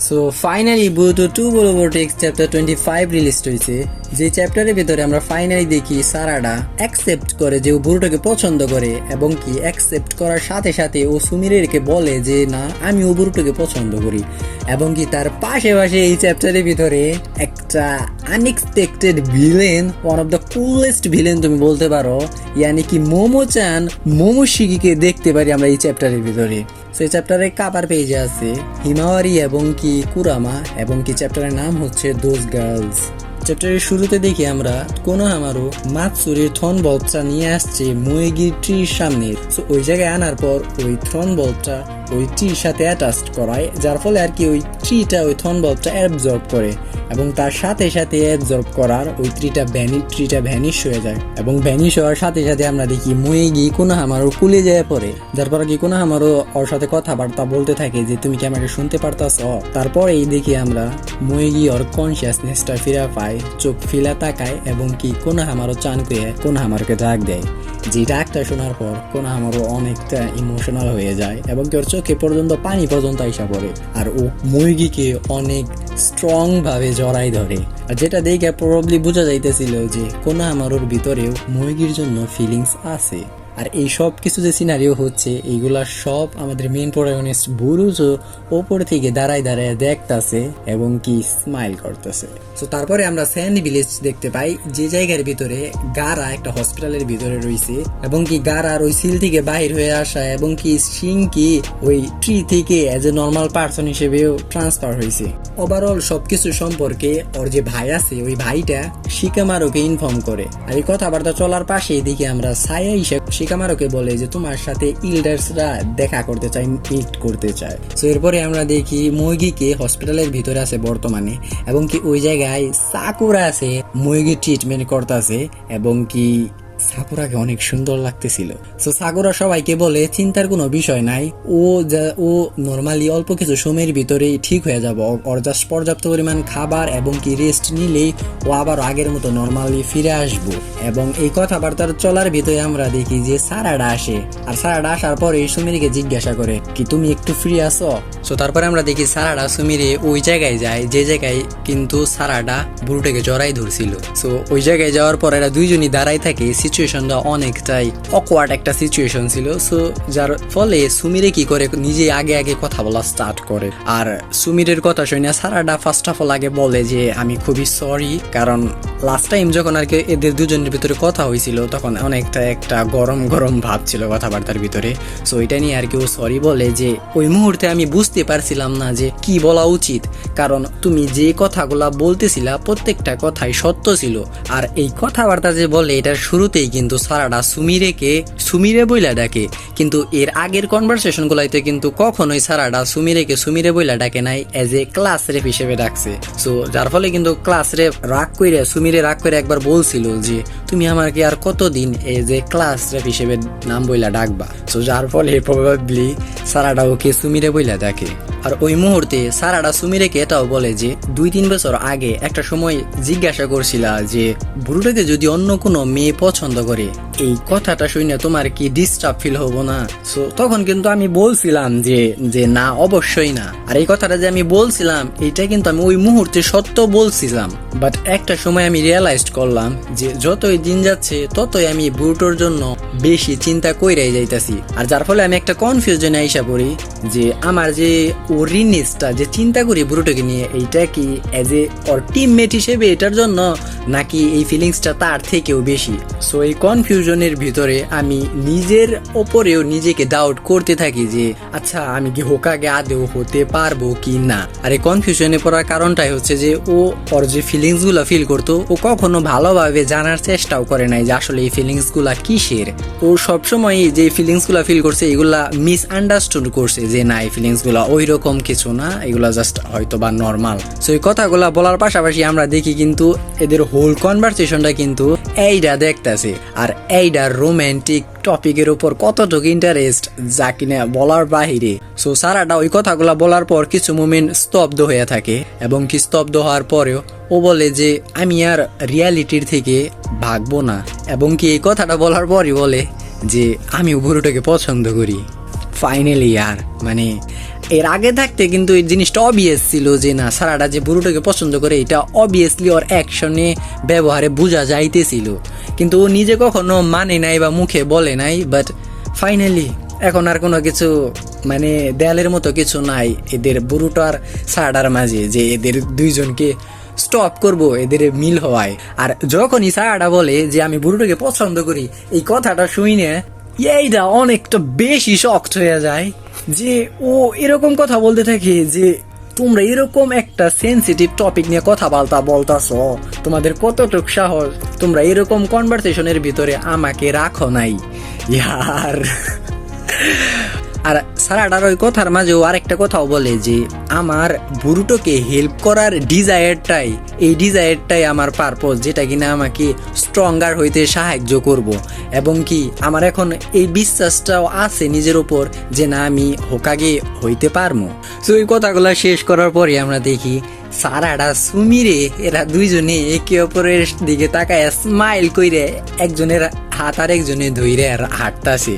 So finally বুরুটো 2 বলো vortex chapter 25 release হয়েছে। যে চ্যাপ্টারের ভিতরে আমরা ফাইনালি দেখি সারাডা অ্যাকসেপ্ট করে যে ও বুরুটোকে পছন্দ করে, এবং কি অ্যাকসেপ্ট করার সাথে সাথে ও সুমিরেরকে বলে যে না আমি ও বুরুটোকে পছন্দ করি। এবং কি তার পাশে পাশে এই চ্যাপ্টারের ভিতরে একটা unexpected villain, one of the coolest villain তুমি বলতে পারো, ইয়ানি কি মোমো-চান মোমোশিকিকে দেখতে পারি আমরা এই চ্যাপ্টারের ভিতরে। সেই চ্যাপ্টারে কাপার পেজে আছে হিমাওয়ারি এবং কি কুরামা, এবং কি চ্যাপ্টারের নাম হচ্ছে দোজ গার্লস। চ্যাপ্টারের শুরুতে দেখি আমরা কোনোহামারু মাতসুরির থ্রন বলটা নিয়ে আসছে মুয়েগির ট্রির সামনে। সো ওই জায়গায় আনার পর ওই থ্রন বলটা ওই ট্রির সাথে অ্যাটাচ করায়, যার ফলে আর কি ওই ট্রিটা ওই থ্রন বলটা অ্যাবজর্ব করে, এবং তার সাথে সাথে অ্যাবজর্ব করার ওই ট্রিটা ভ্যানিশ হয়ে যায়। এবং ভ্যানিশ হওয়ার সাথে সাথে আমরা দেখি মুয়েগি কোনোহামারুর কুলে যায় পড়ে, যার পর কি কোনোহামারু ওর সাথে কথাবার্তা বলতে থাকে যে তুমি কি আমাকে শুনতে পারতাছ। তারপরেই দেখি আমরা মুয়েগি ওর কনসিয়াসনেসটা ফিরে পায়, চোখ ফিলা তাকায়, এবং কি কোনোহামারু চান করে কোনোহামারুকে ডাক দেয়। যে ডাকটা শোনার পর কোনোহামারু অনেকটা ইমোশনাল হয়ে যায়, এবং কি ওর চোখে পর্যন্ত পানি পর্যন্ত আইসা পড়ে, আর ও মুয়েগিকে অনেক স্ট্রং ভাবে জড়াই ধরে। আর যেটা দেখে প্রবাবলি বোঝা যাইতেছিল যে কোনোহামারুর ভিতরেও মুয়েগির জন্য ফিলিংস আছে। আর এই সব কিছু যে সিনারিও হচ্ছে এইগুলা সব আমাদের মেইন প্রোটাগনিস্ট বুরুজো ওপর থেকে দাঁড়ায় দাঁড়ায় দেখতাছে এবং কি স্মাইল করতেছে। তো তারপরে আমরা স্যান্ড ভিলেজ দেখতে পাই, যে জায়গার ভিতরে গারা একটা হসপিটালের ভিতরে রয়েছে, এবং কি গারার ওই সিল থেকে বাহির হয়ে আসা, এবং কি শিংকি ওই ট্রি থেকে এজ এ নর্মাল পার্সন হিসেবেও ট্রান্সফার হয়েছে। ওভারঅল সবকিছু সম্পর্কে ওর যে ভাই আছে ওই ভাইটা শিকামারুকে ইনফর্ম করে। আর এই কথাবার্তা চলার পাশে এদিকে আমরা সায়া হিসেবে শিকামারুকে বলে যে তোমার সাথে ইল্ডার্সরা দেখা করতে চায়, মিট করতে চায়। তো এরপরে আমরা দেখি মুয়েগিকে হসপিটালের ভিতরে আছে বর্তমানে, এবং কি ওই জায়গায় সাকুরা আছে মুয়েগি ট্রিটমেন্ট করতেছে, এবং কি সাকুরাকে অনেক সুন্দর লাগতেছিল। সো সাকুরা সবাইকে বলে চিন্তার কোনো বিষয় নাই, ও নর্মালি অল্প কিছু সময়ের ভিতরেই ঠিক হয়ে যাব, ওর জাস্ট পর্যাপ্ত পরিমাণ খাবার এবং কি রেস্ট নিলেই ও আবার আগের মতো নর্মালি ফিরে আসবো। এবং এই কথাবার্তার চলার ভিতরে আমরা দেখি যে সারাডা আসে, আর সারাডা আসার পরে সুমিরিকে জিজ্ঞাসা করে কি তুমি একটু ফ্রি আছো। সো তারপরে আমরা দেখি সারাডা সুমিরে ওই জায়গায় যায় যে জায়গায় কিন্তু সারাডা বুরুটোকে জড়াই ধরছিল। সো ওই জায়গায় যাওয়ার পর এরা দুইজনই দাঁড়াই থাকে। সিচুয়েশনটা অনেকটাই অকওয়ার্ড একটা সিচুয়েশন ছিল। সো যার ফলে সুমিরে কি করে নিজে আগে আগে কথা বলা স্টার্ট করে, আর সুমিরের কথা শুনে সারাডা ফার্স্ট অফ অল আগে বলে যে আমি খুবই সরি, কারণ লাস্ট টাইম যখন আর কি এদের দুজনের ভিতরে কথা হয়েছিল তখন অনেকটা একটা গরম গরম ভাব ছিল কথাবার্তার ভিতরে। সো এটা নিয়ে আর কি ও সরি বলে যে ওই মুহূর্তে আমি বুঝতে পারছিলাম না যে কি বলা উচিত, কারণ তুমি যে কথাগুলা বলতেছিলা প্রত্যেকটা কথাই সত্য ছিল। আর এই কথাবার্তা যে বলে এটার শুরুতেই কিন্তু সারাডা সুমিরে বইলা ডাকে, কিন্তু এর আগের কনভারসেশন গুলাইতে কিন্তু কখনোই সারাডা সুমিরে বইলা ডাকে নাই, এজ এ ক্লাস রেপ হিসেবে ডাকছে। সো যার ফলে কিন্তু ক্লাস রেপ সুমিরে রাগ করে একবার বলছিল যে তুমি আমাকে আর কতদিন এজ এ ক্লাস রেপ হিসেবে নাম বইলা ডাকবা। সো যার ফলে প্রবাবলি সারাডা ওকে সুমিরে বইলা ডাকে। আর ওই মুহূর্তে সারাডা সুমিরেকে এটাও বলে যে 2-3 বছর আগে একটা সময় জিজ্ঞাসা করছিলা যে বুরুটোকে যদি অন্য কোনো মেয়ে পছন্দ করে, এই কথাটা শুনে তোমার কি ডিস্টার্ব ফিল হবো না? সো তখন কিন্তু আমি বলছিলাম যে না, অবশ্যই না। আর এই কথাটা যে আমি বলছিলাম এইটা কিন্তু আমি ওই মুহূর্তে সত্য বলছিলাম, বাট একটা সময় আমি রিয়েলাইজ করলাম যে যতই দিন যাচ্ছে ততই আমি বুরুটোর জন্য বেশি চিন্তা কইরাই যাইতাছি। আর যার ফলে আমি একটা কনফিউশনে আইসা পড়ি যে আমার যে ওরিনেসটা যে চিন্তা করি বুরুটোকে নিয়ে, এইটা কি এজ এ ওর টিমমেট হিসেবে এটার জন্য, নাকি এই ফিলিংসটা তার থেকেও বেশি। সো এই কনফিউশনের ভিতরে আমি নিজের ওপরেও নিজেকে ডাউট করতে থাকি যে আচ্ছা আমি কি হোকাগে আদেও হতে পারবো কি না। আর এই কনফিউশনে পড়ার কারণটাই হচ্ছে যে ওর যে ফিলিংস গুলা ফিল করতো ও কখনো ভালোভাবে জানার চেষ্টাও করে নাই যে আসলে এই ফিলিংস গুলা কিসের। ও সবসময় যে ফিলিংস গুলা ফিল করছে এগুলা মিসআন্ডারস্ট্যান্ড করছে যে না এই ফিলিংস গুলা ওই রকম কিছু না, এগুলা জাস্ট হয়তো বা নর্মাল। সো এই কথাগুলা বলার পাশাপাশি আমরা দেখি কিন্তু এদের হোল কনভারসেশনটা কিন্তু এইটা দেখতেছে, আর এইটার রোমান্টিক টপিকের উপর কতটুকু ইন্টারেস্ট যা কিনা বলার বাহিরে। সো সারাটা ওই কথাগুলা বলার পর কিছু মোমেন্ট স্তব্ধ হয়ে থাকে, এবং কি স্তব্ধ হওয়ার পরেও ও বলে যে আমি আর রিয়ালিটির থেকে ভাগবো না, এবং কি এই কথাটা বলার পরই বলে যে আমি বুরুটোকে পছন্দ করি। ফাইনালি আর মানে এর আগে থাকতে কিন্তু এই জিনিসটা অবভিয়াস ছিল যে না সারাটা যে বুরুটোকে পছন্দ করে এটা অবভিয়াসলি ওর অ্যাকশনে ব্যবহারে বোঝা যাইতেছিল, কিন্তু ও নিজে কখনো মানে নাই বা মুখে বলে নাই। বাট ফাইনালি এখন আর কোনো কিছু মানে দেয়ালের মতো কিছু নাই এদের বুরুটো আর সারাটার মাঝে যে এদের দুইজনকে স্টপ করব এদের মিল হওয়ায়। আর যখনই সারাটা বলে যে আমি বুরুটোকে পছন্দ করি, এই কথাটা শুনে এইটা অনেকটা বেশি শক্ট হয়ে যায় যে ও এরকম কথা বলতে থাকে যে তোমরা এরকম একটা সেন্সিটিভ টপিক নিয়ে কথাবার্তা বলতাছো, তোমাদের কতটুক সাহস, তোমরা এরকম কনভারসেশনের ভিতরে আমাকে রাখো নাই ইয়ার। আর সারাটার ওই কথার মাঝেও আরেকটা কথাও বলে যে আমার বুরুটোকে হেল্প করার এই ডিজায়ারটাই আমার পারপোজ, যেটা কিনা আমাকে স্ট্রঙ্গার হইতে সাহায্য করব, এবং কি আমার এখন এই বিশ্বাসটাও আছে নিজের উপর যে না আমি হোকাগে হইতে পারবো। তো এই কথাগুলো শেষ করার পরে আমরা দেখি সারাটা সুমিরে এরা দুইজনে একে অপরের দিকে তাকায় স্মাইল কইরে একজনের হাত আর একজনে ধইরে আর হাঁটতাছে।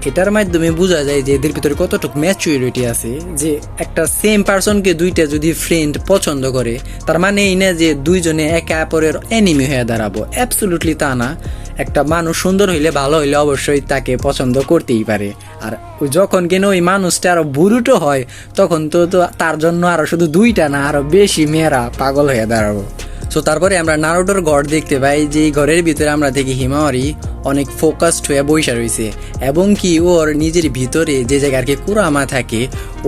এটার মাধ্যমে বোঝা যায় যে এদের ভিতরে কতটুকু ম্যাচুরিটি আছে, যে একটা সেম পারসনকে দুইটা যদি ফ্রেন্ড পছন্দ করে তার মানে এই না যে দুইজনে একে অপরের এনিমি হয়ে দাঁড়াবো, অ্যাবসলিউটলি তা না। একটা মানুষ সুন্দর হইলে ভালো হইলে অবশ্যই তাকে পছন্দ করতেই পারে, আর যখন কেন ওই মানুষটা আরো বুরুটো হয় তখন তো তার জন্য আরো শুধু দুইটা না আরো বেশি মেয়েরা পাগল হয়ে দাঁড়াবো। সো তারপরে আমরা নারুটোর ঘর দেখতে পাই, যে ঘরের ভিতরে আমরা দেখি হিমাওয়ারি অনেক ফোকাসড হয়ে বসে রয়েছে, এবং কি ওর নিজের ভিতরে যে জায়গায় আর কি কুরামা থাকে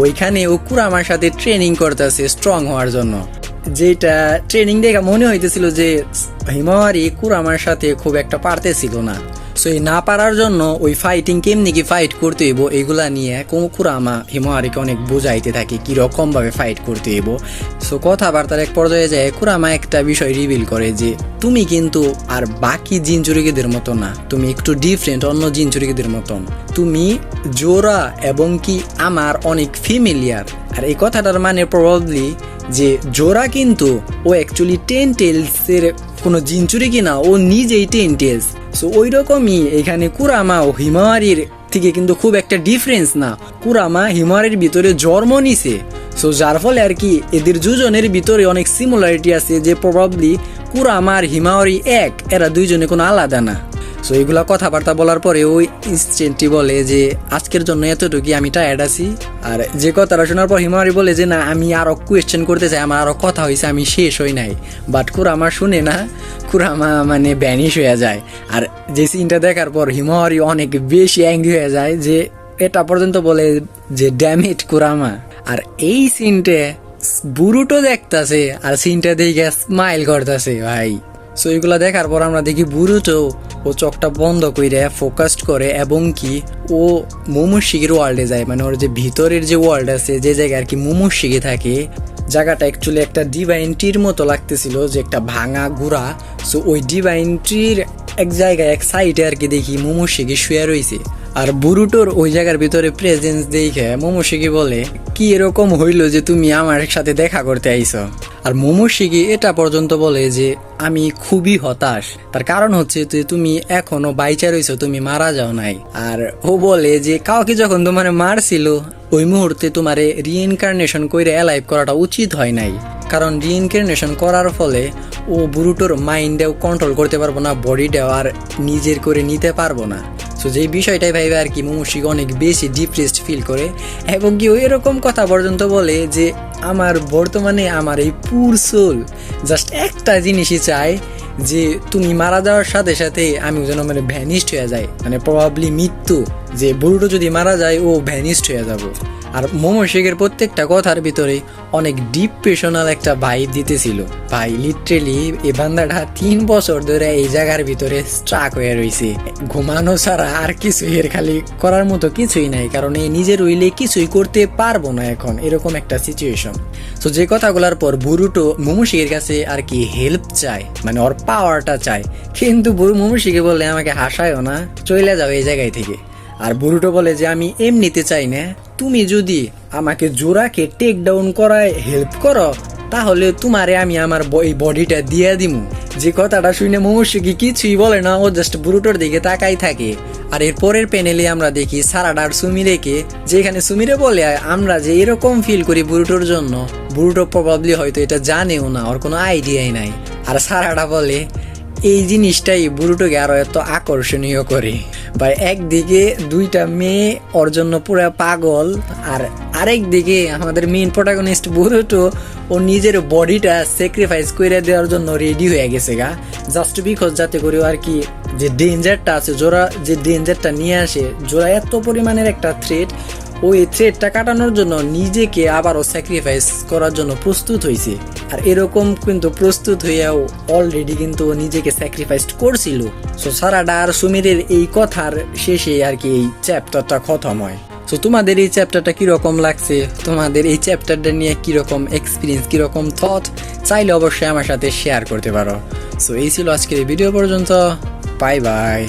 ওইখানে ও কুরামার সাথে ট্রেনিং করতেছে স্ট্রং হওয়ার জন্য। যেটা ট্রেনিং দেখে মনে হইতেছিল যে হিমাওয়ারি কুরামার সাথে খুব একটা পারতেছিল না, সো এই না পারার জন্য ওই ফাইটিং কেমনি কি ফাইট করতে হইব এগুলা নিয়ে কুরামা হিমাওয়ারিকে অনেক বোঝাইতে থাকে কিরকম ভাবে ফাইট করতে হইব। সো কথাবার্তার এক পর্যায়ে যায় কুরামা একটা বিষয় রিভিল করে যে তুমি কিন্তু আর বাকি জিনচুরিকিদের মতো না, তুমি একটু ডিফারেন্ট অন্য জিনচুরিকিদের মতন, তুমি জোরা এবং কি আমার অনেক ফ্যামিলিয়ার। আর এই কথাটার মানে প্রবাবলি যে জোরা কিন্তু ও অ্যাকচুয়ালি 10 টেলসের কোনো জিনচুরিকি না, ও নিজেই 10 টেলস। সো ওই রকমই এখানে কুরামা ও হিমাওয়ারির থেকে কিন্তু খুব একটা ডিফারেন্স না, কুরামা হিমাওয়ারির ভিতরে জন্ম নিছে। সো যার ফলে আর কি এদের দুজনের ভিতরে অনেক সিমিলারিটি আছে, যে প্রবাবলি কুরামা আর হিমাওয়ারি এক, এরা দুইজনে কোনো আলাদা না। সো এইগুলা কথাবার্তা বলার পরে ওই ইনস্ট্যান্টলি বলে যে আজকের জন্য এতটুকুই, আমি টায়ার্ড আছি। আর যে কথাটা শোনার পর হিমাওয়ারি বলে যে না আমি আরো কোয়েশ্চেন করতে চাই, আমার আরো কথা হয়েছে, আমি শেষ হই নাই। বাট কুরামা শুনে না, কুরামা মানে ভ্যানিশ হয়ে যায়। আর যে সিনটা দেখার পর হিমাওয়ারি অনেক বেশি অ্যাংরি হয়ে যায়, যে এটা পর্যন্ত বলে যে ড্যামেট কুরামা। আর এই সিনটে বুরুটো দেখতাছে আর সিনটা দেখে স্মাইল করতেছে ভাই। সো এগুলা দেখার পর আমরা দেখি বুরুটো ও চোখটা বন্ধ করে ফোকাসড করে, এবং কি ও মোমোশিগির ওয়ার্ল্ডে যায়, মানে ওর যে ভিতরের যে ওয়ার্ল্ড আছে যে জায়গায় আর কি মোমোশিগি থাকে, জায়গাটা অ্যাকচুয়ালি একটা ডিভাইন ট্রির মতো লাগতেছিল, যে একটা ভাঙা গুড়া। সো ওই ডিভাইন ট্রির এক জায়গায় এক সাইডে আর কি দেখি মোমোশিগি শুয়ে রয়েছে। আর বুরুটোর ওই জায়গার ভিতরে প্রেজেন্স দেখে মোমোশিগি বলে কি এরকম হইলো যে তুমি আমার সাথে দেখা করতে আইছো। আর মোমোশিগি এটা পর্যন্ত বলে যে আমি খুবই হতাশ, তার কারণ হচ্ছে যে তুমি এখনো বাইচা রইছো, তুমি মারা যাও নাই। আর ও বলে যে কাউকে যখন তোমার মারছিল ওই মুহূর্তে তোমারে রিইনকার্নেশন করে অ্যালাইভ করাটা উচিত হয় নাই, কারণ রিইনকার্নেশন করার ফলে ও বুরুটোর মাইন্ডেও কন্ট্রোল করতে পারবো না, বডিটাও আর নিজের করে নিতে পারবো না। সো যেই বিষয়টাই ভাইবে আর কি মোমোশিগি অনেক বেশি ডিপ্রেসড ফিল করে, এবং কি ওই এরকম কথা পর্যন্ত বলে যে আমার বর্তমানে আমার এই পুর সোল জাস্ট একটা জিনিসই চাই, যে তুমি মারা যাওয়ার সাথে সাথে আমি যেন মানে ভ্যানিস্ট হয়ে যাই, মানে প্রবাবলি মৃত্যু, যে বুরুটো যদি মারা যায় ও ভ্যানিস্ট হয়ে যাব। আর মোমোশিগির প্রত্যেকটা কথার ভিতরে অনেক ডিপ্রেশনাল একটা ভাইব দিতেছিল ভাই। লিটারেলি এই বান্দাটা 3 বছর ধরে এই জায়গার ভিতরে স্ট্রাক হয়ে রয়েছে, ঘুমানো ছাড়া আর কিছু এর খালি করার মতো কিছুই নাই, কারণ এই নিজের উইলে কিছুই করতে পারবো না এখন, এরকম একটা সিচুয়েশন। তো যে কথাগুলোর পর বুরুটো মোমোশিগির কাছে আর কি হেল্প চায়, মানে ওর পাওয়ারটা চায়, কিন্তু মোমোশিগি বলে আমাকে হাসায়ও না, চলে যাও এই জায়গায় থেকে। আর বুরুটো বলে যে আমি এমনিতে চাই না, তুমি যদি আমাকে জোরাকে টেক ডাউন করায় হেল্প করো তাহলে তোমারে আমি আমার এই বডিটা দিয়ে দিমু। যে কথাটা শুনে মোমোশিগি কিছুই বলে না, ও জাস্ট বুরুটোর দিকে তাকাই থাকে। আর এর পরের প্যানেলে আমরা দেখি সারাডা আর সুমিরেকে, যেখানে সুমিরে বলে আমরা যে এরকম ফিল করি বুরুটোর জন্য, বুরুটো প্রবাবলি হয়তো এটা জানেও না, ওর কোনো আইডিয়াই নাই। আর সারাডা বলে এই জিনিসটাই বুরুটোকে আরো এত আকর্ষণীয় করে। বা একদিকে দুইটা মেয়ে ওর জন্য পুরো পাগল, আর আরেক দিকে আমাদের মেইন প্রোটাগনিস্ট বুরুটো ও নিজের বডিটা স্যাক্রিফাইস করে দেওয়ার জন্য রেডি হয়ে গেছে গা, জাস্ট বিকজ যাতে করে আর কি যে ডেঞ্জারটা আছে, জোরা যে ডেঞ্জারটা নিয়ে আসে, জোরা এত পরিমাণের একটা থ্রেট, ওই থ্রেটটা কাটানোর জন্য নিজেকে আবারও স্যাক্রিফাইস করার জন্য প্রস্তুত হয়েছে। আর এরকম কিন্তু প্রস্তুত হইয়াও অলরেডি কিন্তু ও নিজেকে স্যাক্রিফাইস করছিল। সো সারাডা আর সুমিরের এই কথার শেষে আর কি এই চ্যাপ্টারটা খতম হয়। সো তোমাদের এই চ্যাপ্টারটা কিরকম লাগছে, তোমাদের এই চ্যাপ্টারটা নিয়ে কিরকম এক্সপিরিয়েন্স, কিরকম থট, চাইলে অবশ্যই আমার সাথে শেয়ার করতে পারো। সো এই ছিল আজকের এই ভিডিও পর্যন্ত। Bye bye.